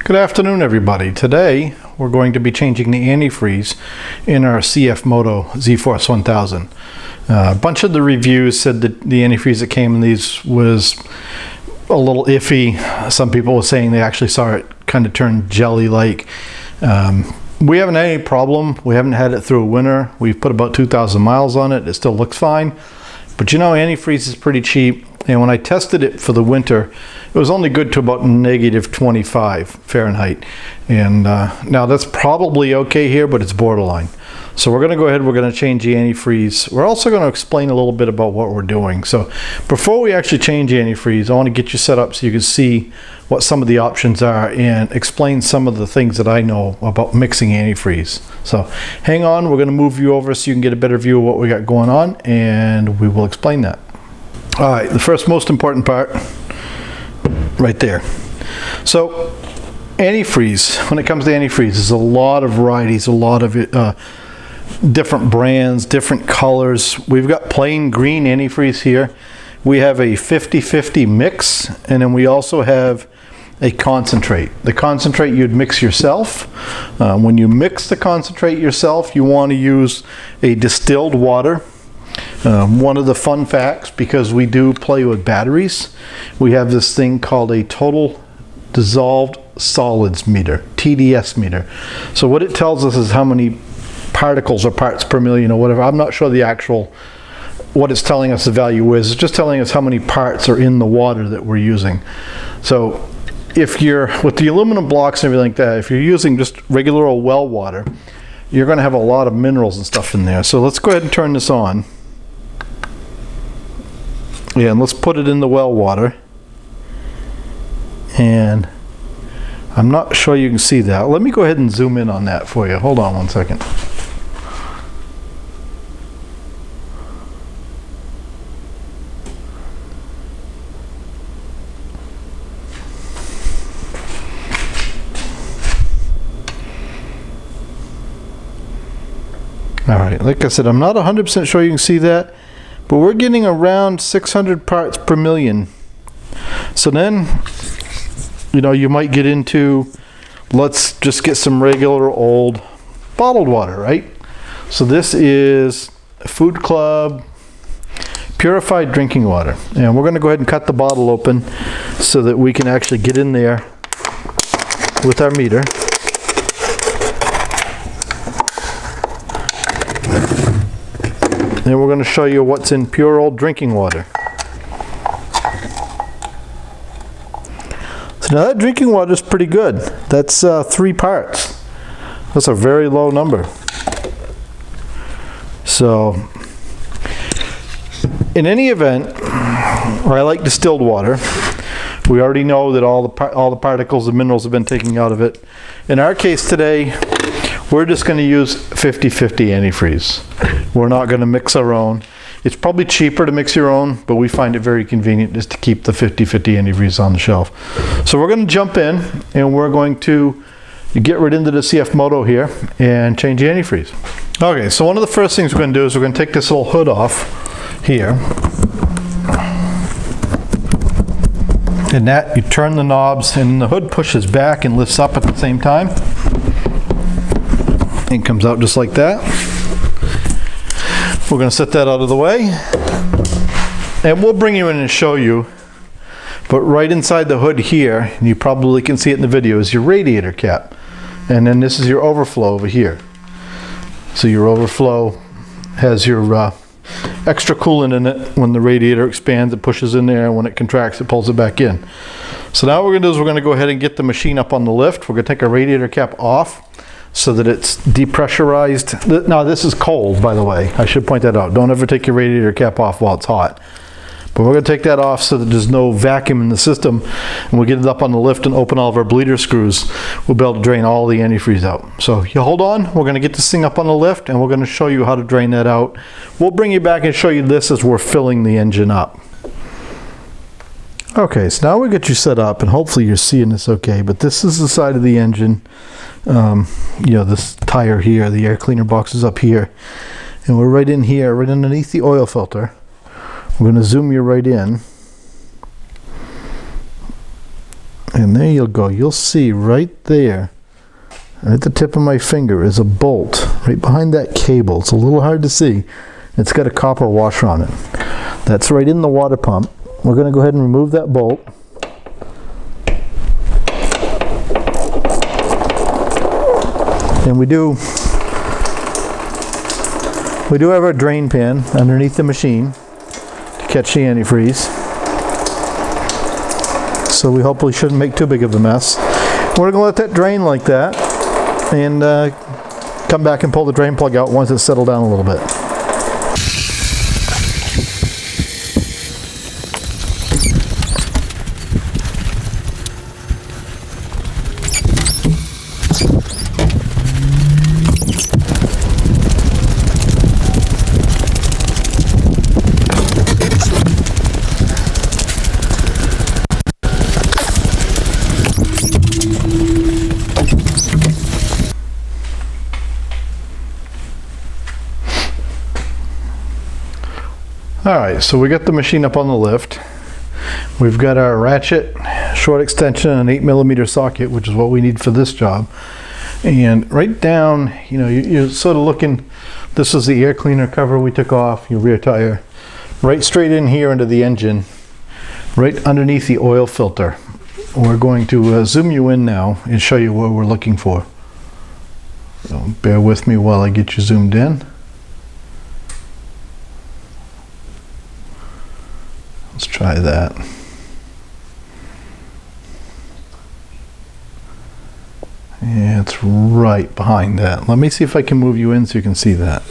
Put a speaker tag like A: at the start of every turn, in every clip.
A: Good afternoon, everybody. Today we're going to be changing the antifreeze in our CF Moto Z-Force 1000. A bunch of the reviews said that the antifreeze that came in these was a little iffy. Some people were saying they actually saw it kind of turn jelly-like. We haven't had any problem. We haven't had it through a winter. We've put about 2,000 miles on it. It still looks fine. But you know, antifreeze is pretty cheap. And when I tested it for the winter, it was only good to about negative 25 Fahrenheit. And now that's probably okay here, but it's borderline. So we're going to go ahead, we're going to change the antifreeze. We're also going to explain a little bit about what we're doing. So before we actually change the antifreeze, I want to get you set up so you can see what some of the options are and explain some of the things that I know about mixing antifreeze. So hang on, we're going to move you over so you can get a better view of what we got going on, and we will explain that. All right, the first most important part right there. So antifreeze, when it comes to antifreeze, there's a lot of varieties, a lot of different brands, different colors. We've got plain green antifreeze here. We have a 50-50 mix, and then we also have a concentrate. The concentrate you'd mix yourself. When you mix the concentrate yourself, you want to use a distilled water. One of the fun facts, because we do play with batteries, we have this thing called a total dissolved solids meter, TDS meter. So what it tells us is how many particles or parts per million or whatever. I'm not sure the actual, what it's telling us the value is. It's just telling us how many parts are in the water that we're using. So if you're, with the aluminum blocks and everything like that, if you're using just regular old well water, you're going to have a lot of minerals and stuff in there. So let's go ahead and turn this on. Yeah, and let's put it in the well water. And I'm not sure you can see that. Let me go ahead and zoom in on that for you. Hold on one second. All right, like I said, I'm not 100% sure you can see that, but we're getting around 600 parts per million. So then, you know, you might get into, let's just get some regular old bottled water, right? So this is Food Club purified drinking water. And we're going to go ahead and cut the bottle open so that we can actually get in there with our meter. And we're going to show you what's in pure old drinking water. So now that drinking water is pretty good. That's 3 parts. That's a very low number. So in any event, I like distilled water. We already know that all the particles and minerals have been taken out of it. In our case today, we're just going to use 50-50 antifreeze. We're not going to mix our own. It's probably cheaper to mix your own, but we find it very convenient just to keep the 50-50 antifreeze on the shelf. So we're going to jump in and we're going to get right into the CF Moto here and change the antifreeze. Okay, so one of the first things we're going to do is we're going to take this little hood off here. And that, you turn the knobs and the hood pushes back and lifts up at the same time. And comes out just like that. We're going to set that out of the way, and we'll bring you in and show you. But right inside the hood here, and you probably can see it in the video, is your radiator cap, and then this is your overflow over here. So your overflow has your extra coolant in it. When the radiator expands, it pushes in there, and when it contracts, it pulls it back in. So now what we're going to do is we're going to go ahead and get the machine up on the lift. We're going to take our radiator cap off so that it's depressurized. Now this is cold, by the way. I should point that out. Don't ever take your radiator cap off while it's hot. But we're going to take that off so that there's no vacuum in the system. And we'll get it up on the lift and open all of our bleeder screws. We'll be able to drain all the antifreeze out. So you hold on. We're going to get this thing up on the lift and we're going to show you how to drain that out. We'll bring you back and show you this as we're filling the engine up. Okay, so now we get you set up and hopefully you're seeing this okay. But this is the side of the engine. You know, this tire here, the air cleaner box is up here, and we're right in here, right underneath the oil filter. We're going to zoom you right in, And there you'll go. You'll see right there, right at the tip of my finger, is a bolt right behind that cable. It's a little hard to see. It's got a copper washer on it. That's right in the water pump. We're going to go ahead and remove that bolt. And we do have our drain pan underneath the machine to catch the antifreeze. So we hopefully shouldn't make too big of a mess. We're going to let that drain like that and come back and pull the drain plug out once it's settled down a little bit. Alright, so we got the machine up on the lift. We've got our ratchet, short extension, and an 8mm socket, which is what we need for this job. And right down, you know, you're sort of looking, this is the air cleaner cover we took off, your rear tire. Right straight in here into the engine, right underneath the oil filter. We're going to zoom you in now and show you what we're looking for. So bear with me while I get you zoomed in. Let's try that. Yeah, it's right behind that. Let me see if I can move you in so you can see that.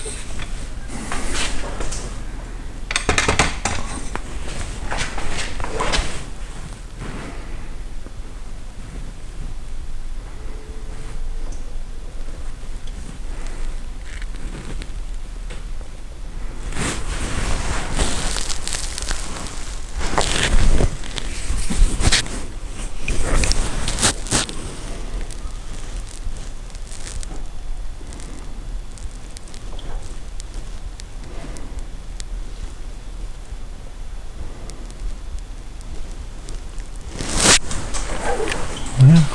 A: Yeah.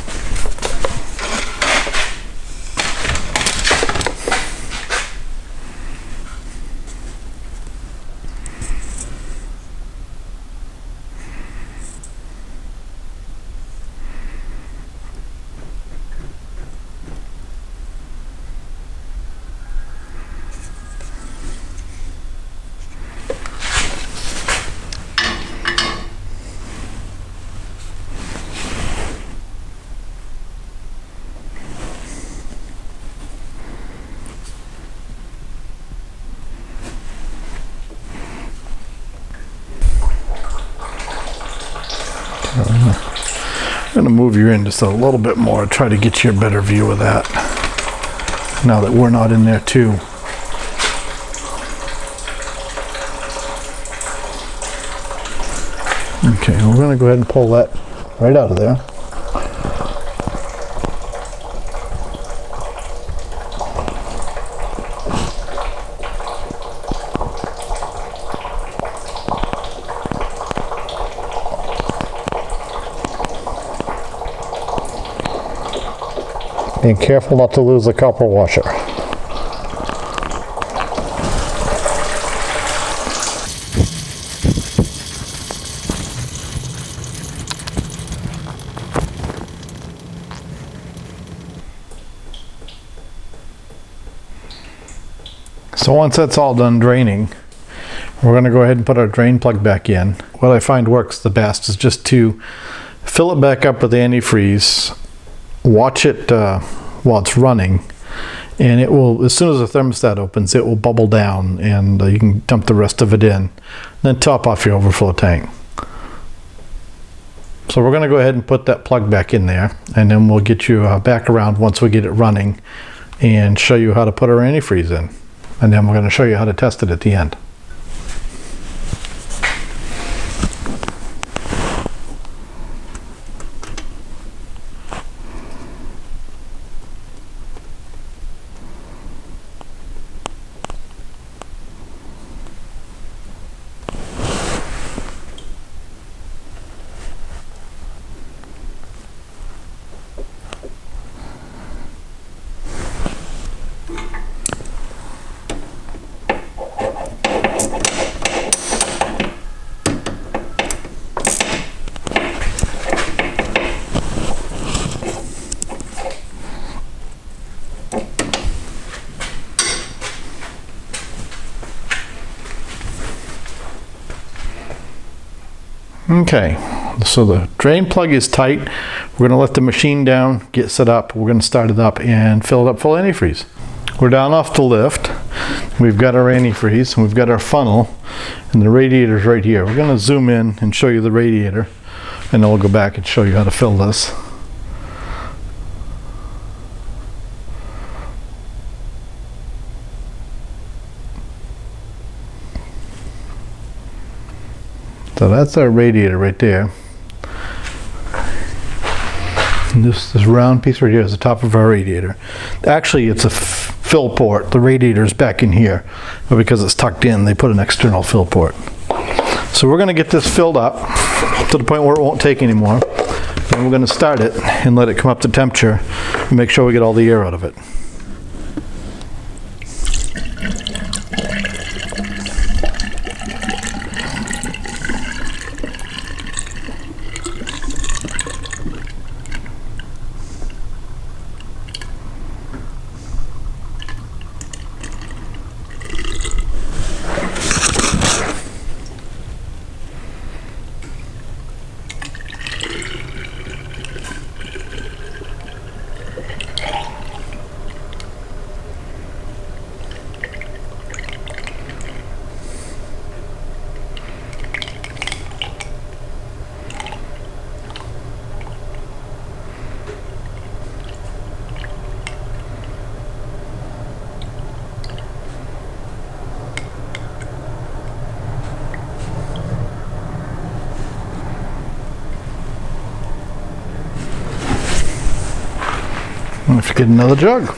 A: I'm going to move you in just a little bit more, try to get you a better view of that now that we're not in there too. Okay, we're going to go ahead and pull that right out of there. Being careful not to lose the copper washer. So once that's all done draining, we're going to go ahead and put our drain plug back in. What I find works the best is just to fill it back up with antifreeze, watch it while it's running, and it will, as soon as the thermostat opens, it will bubble down and you can dump the rest of it in, then top off your overflow tank. So we're going to go ahead and put that plug back in there, and then we'll get you back around once we get it running and show you how to put our antifreeze in, and then we're going to show you how to test it at the end. Okay, so the drain plug is tight. We're going to let the machine down, get set up. We're going to start it up and fill it up full of antifreeze. We're down off the lift. We've got our antifreeze, and we've got our funnel, and the radiator's right here. We're going to zoom in and show you the radiator, and then we'll go back and show you how to fill this. So that's our radiator right there. And this round piece right here is the top of our radiator. Actually, it's a fill port. The radiator is back in here, but because it's tucked in, they put an external fill port. So we're going to get this filled up to the point where it won't take anymore. Then we're going to start it and let it come up to temperature and make sure we get all the air out of it. Let's get another jug.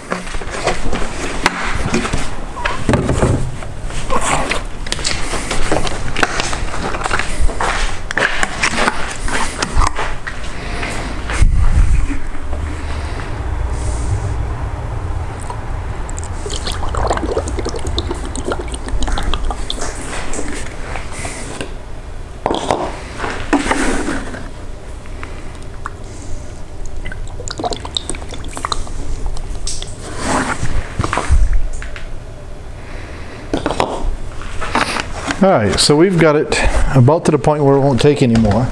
A: Alright, so we've got it about to the point where it won't take anymore.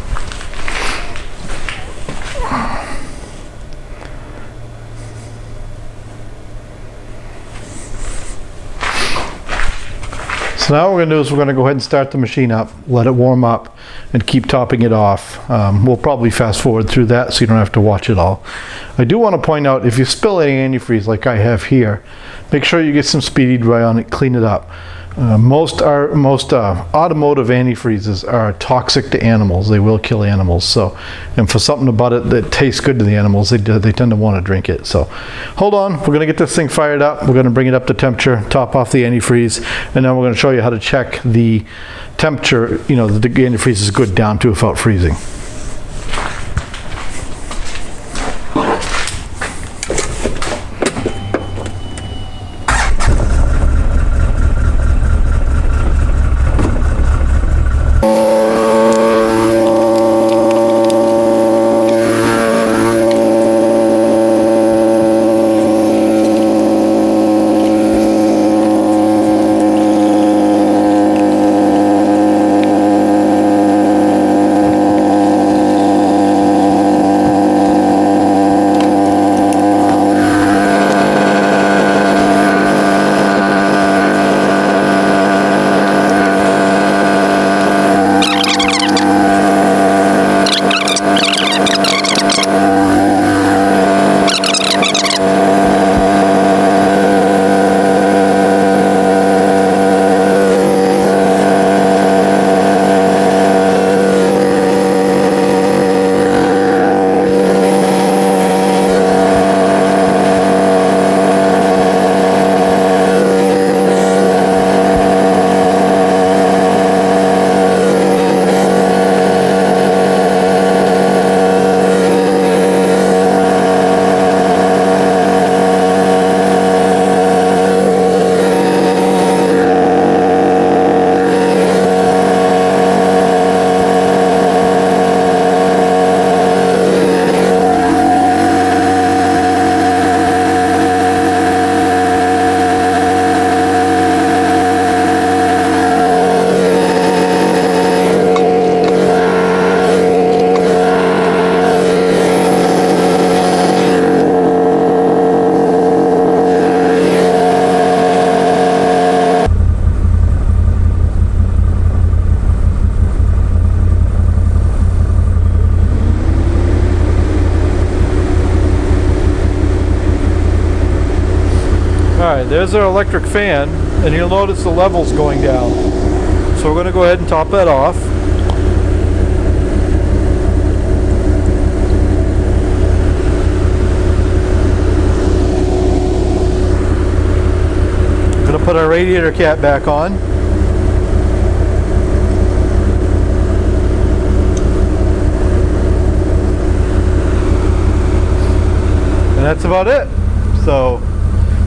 A: So now what we're going to do is we're going to go ahead and start the machine up, let it warm up, and keep topping it off. We'll probably fast forward through that so you don't have to watch it all. I do want to point out, if you spill any antifreeze like I have here, make sure you get some speedy dry on it, clean it up. Most automotive antifreezes are toxic to animals. They will kill animals. So, and for something about it that tastes good to the animals, they tend to want to drink it. So, hold on. We're going to get this thing fired up. We're going to bring it up to temperature, top off the antifreeze, and then we're going to show you how to check the temperature. You know, the antifreeze is good down to without freezing. Alright, there's our electric fan, and you'll notice the level's going down. So we're going to go ahead and top that off. Going to put our radiator cap back on. And that's about it. So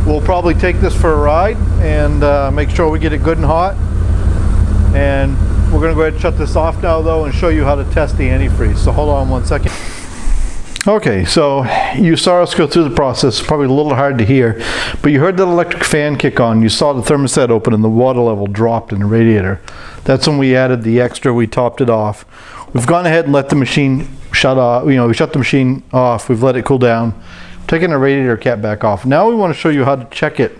A: we'll probably take this for a ride and make sure we get it good and hot. And we're going to go ahead and shut this off now though and show you how to test the antifreeze. So hold on one second. Okay, so you saw us go through the process. It's probably a little hard to hear, but you heard that electric fan kick on. You saw the thermostat open and the water level dropped in the radiator. That's when we added the extra, we topped it off. We've gone ahead and let the machine shut off. We shut the machine off. We've let it cool down. Taking the radiator cap back off. Now we want to show you how to check it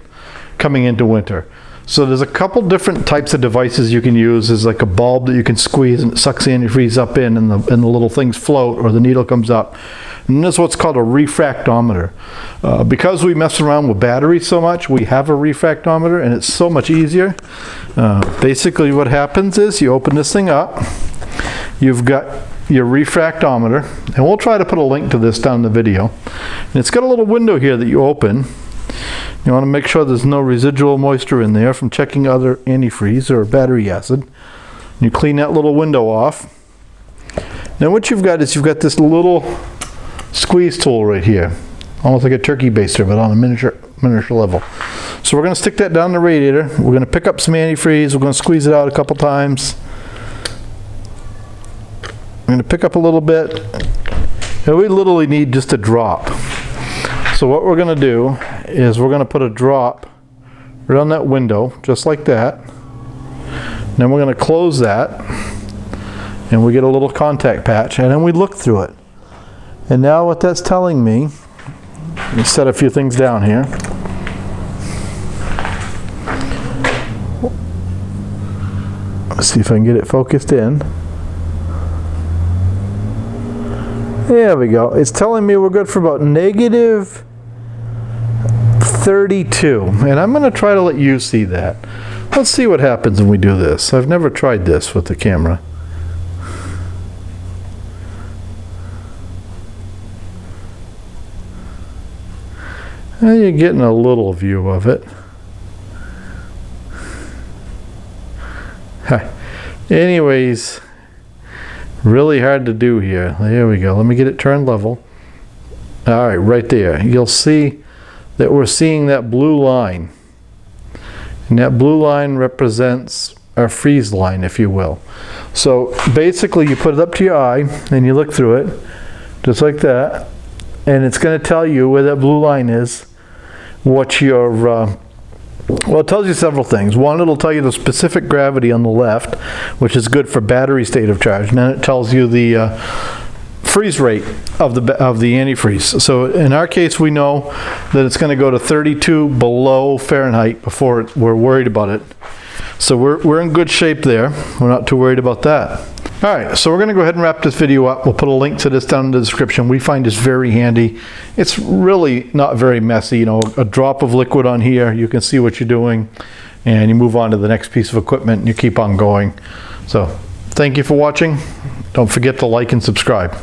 A: coming into winter. So there's a couple different types of devices you can use. There's like a bulb that you can squeeze and it sucks the antifreeze up in, and the little things float, or the needle comes up. And this is what's called a refractometer. Because we mess around with batteries so much, we have a refractometer, and it's so much easier. Basically what happens is you open this thing up, you've got your refractometer, and we'll try to put a link to this down in the video. And it's got a little window here that you open. You want to make sure there's no residual moisture in there from checking other antifreeze or battery acid. You clean that little window off. Now what you've got is you've got this little squeeze tool right here, almost like a turkey baster, but on a miniature level. So we're going to stick that down the radiator. We're going to pick up some antifreeze. We're going to squeeze it out a couple times. I'm going to pick up a little bit, and we literally need just a drop. So what we're going to do is we're going to put a drop right on that window, just like that. Then we're going to close that, and we get a little contact patch, and then we look through it. And now what that's telling me, let me set a few things down here. Let's see if I can get it focused in. There we go. It's telling me we're good for about negative 32. And I'm going to try to let you see that. Let's see what happens when we do this. I've never tried this with the camera. And you're getting a little view of it. Anyways, really hard to do here. There we go. Let me get it turned level. All right, right there. You'll see that we're seeing that blue line. And that blue line represents our freeze line, if you will. So basically you put it up to your eye and you look through it, just like that. And it's going to tell you where that blue line is, what your, well, it tells you several things. One, it'll tell you the specific gravity on the left, which is good for battery state of charge. And then it tells you the freeze rate of the antifreeze. So in our case, we know that it's going to go to 32 below Fahrenheit before we're worried about it. So we're in good shape there. We're not too worried about that. All right, so we're going to go ahead and wrap this video up. We'll put a link to this down in the description. We find this very handy. It's really not very messy. You know, a drop of liquid on here, you can see what you're doing, and you move on to the next piece of equipment and you keep on going. So thank you for watching. Don't forget to like and subscribe.